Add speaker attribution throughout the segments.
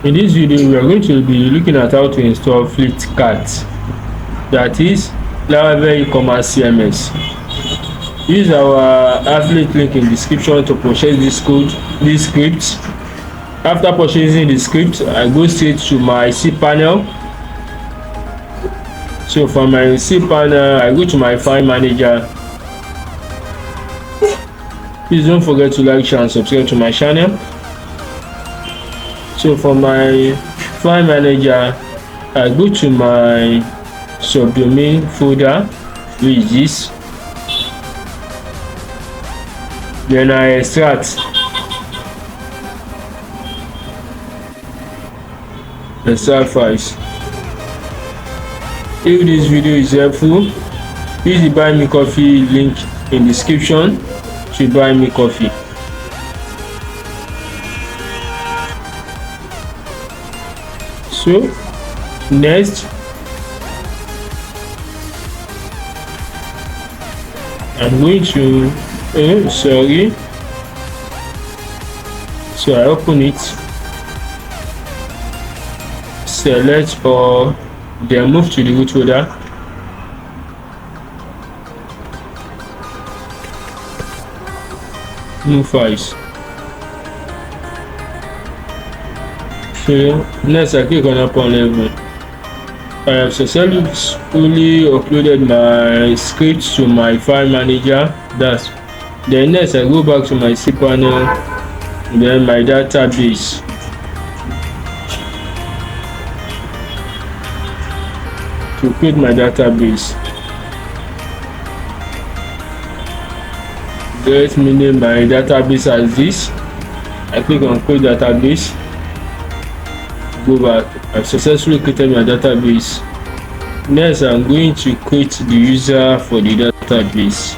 Speaker 1: In this video, we are going to be looking at how to install FleetCart, that is Laravel Ecommerce CMS. Use our affiliate link in the description to purchase this script. After purchasing the script, I go straight to my cPanel. So from my cPanel, I go to my file manager. Please don't forget to like, share, and subscribe to my channel. So for my file manager, I go to my subdomain folder, which is this. Then I extract files. If this video is helpful, use the buy me coffee link in the description to buy me coffee. So next, I'm going to so I open it, select or then move to the root folder. New files. So next I click on upon level. I have successfully uploaded my script to my file manager. Then next I go back to my cPanel, then my database. To create my database, let me name my database as this. I click on create database. Go back. I've successfully created my database. Next, I'm going to create the user for the database.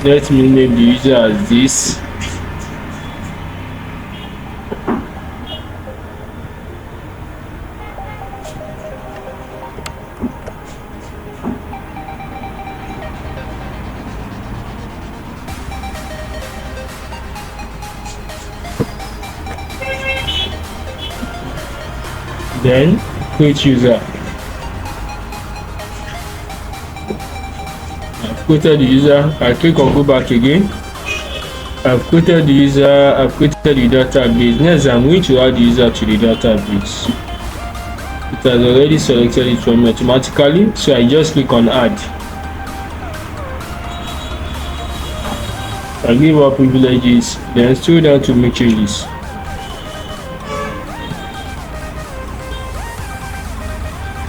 Speaker 1: Let me name the user as this. Then create user. I've created the user. I click on go back again. I've created the user. I've created the database. Next, I'm going to add the user to the database. It has already selected it for me automatically, so I just click on add. I give up privileges, then scroll down to make changes.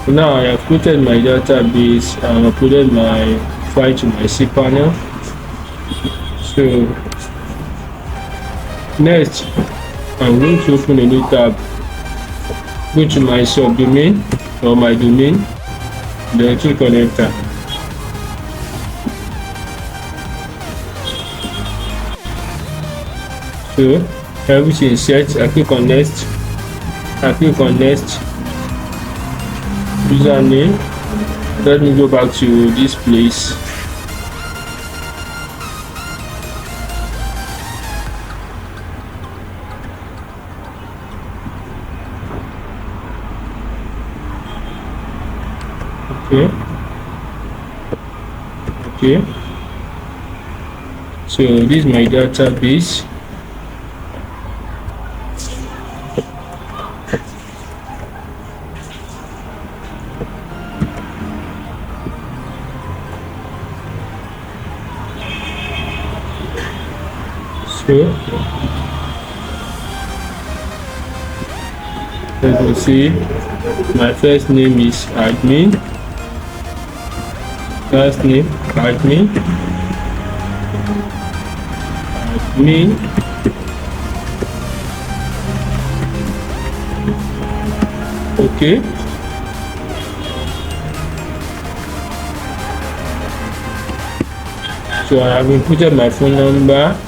Speaker 1: Now I have created my database and uploaded my file to my cPanel. So next, I'm going to open a new tab. Go to my subdomain or my domain, then click on enter. So everything is set. I click on next. Username. Let me go back to this place. Okay. So this is my database. So let me see. My first name is admin. Last name admin. Okay. So I have inputted my phone number.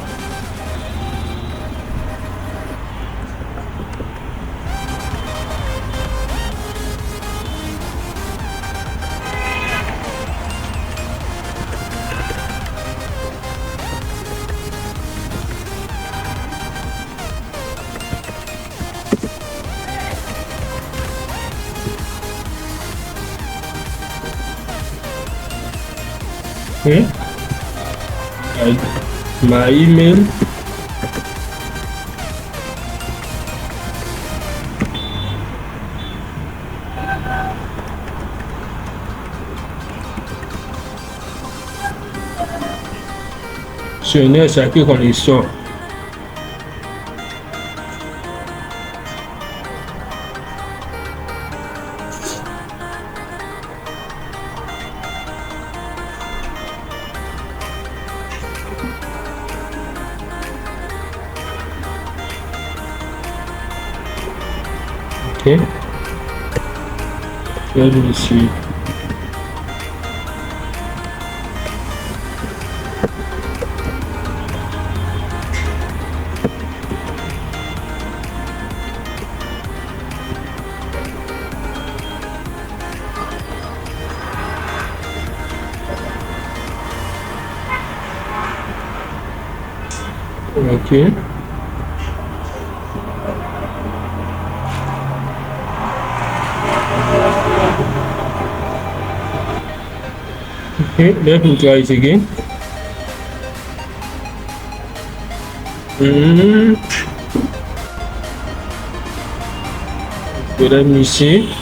Speaker 1: Okay, my email, so next I click on install. Okay, let me see. Okay, okay, let me try it again. So let me see.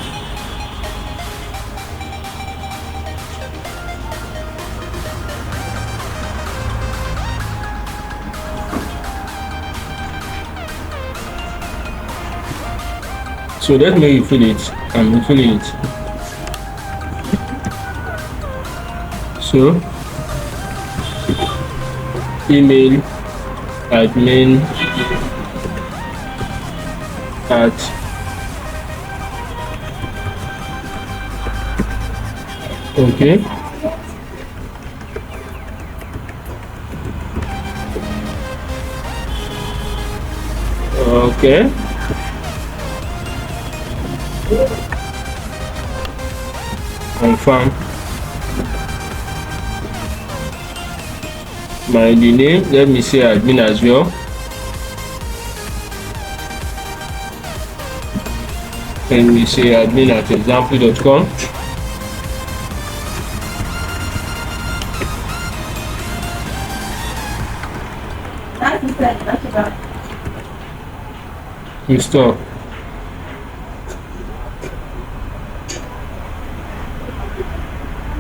Speaker 1: So let me refill it. I'm refilling it. So email admin at okay, okay, confirm. My name, let me say admin as well. And we say admin at example.com. Install.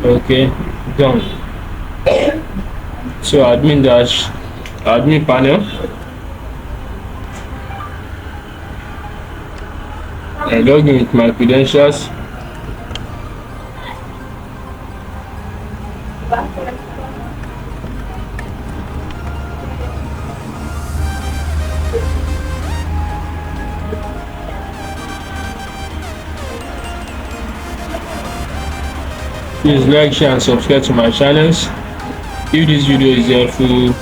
Speaker 1: Okay, done. So admin panel. I log in with my credentials. Please like, share and subscribe to my channels. If this video is helpful,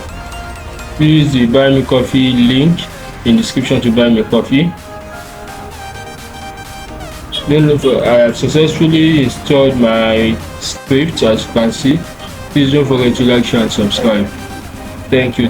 Speaker 1: please use the buy me coffee link in the description to buy me coffee. Then I have successfully installed my script, as you can see. Please don't forget to like, share and subscribe. Thank you.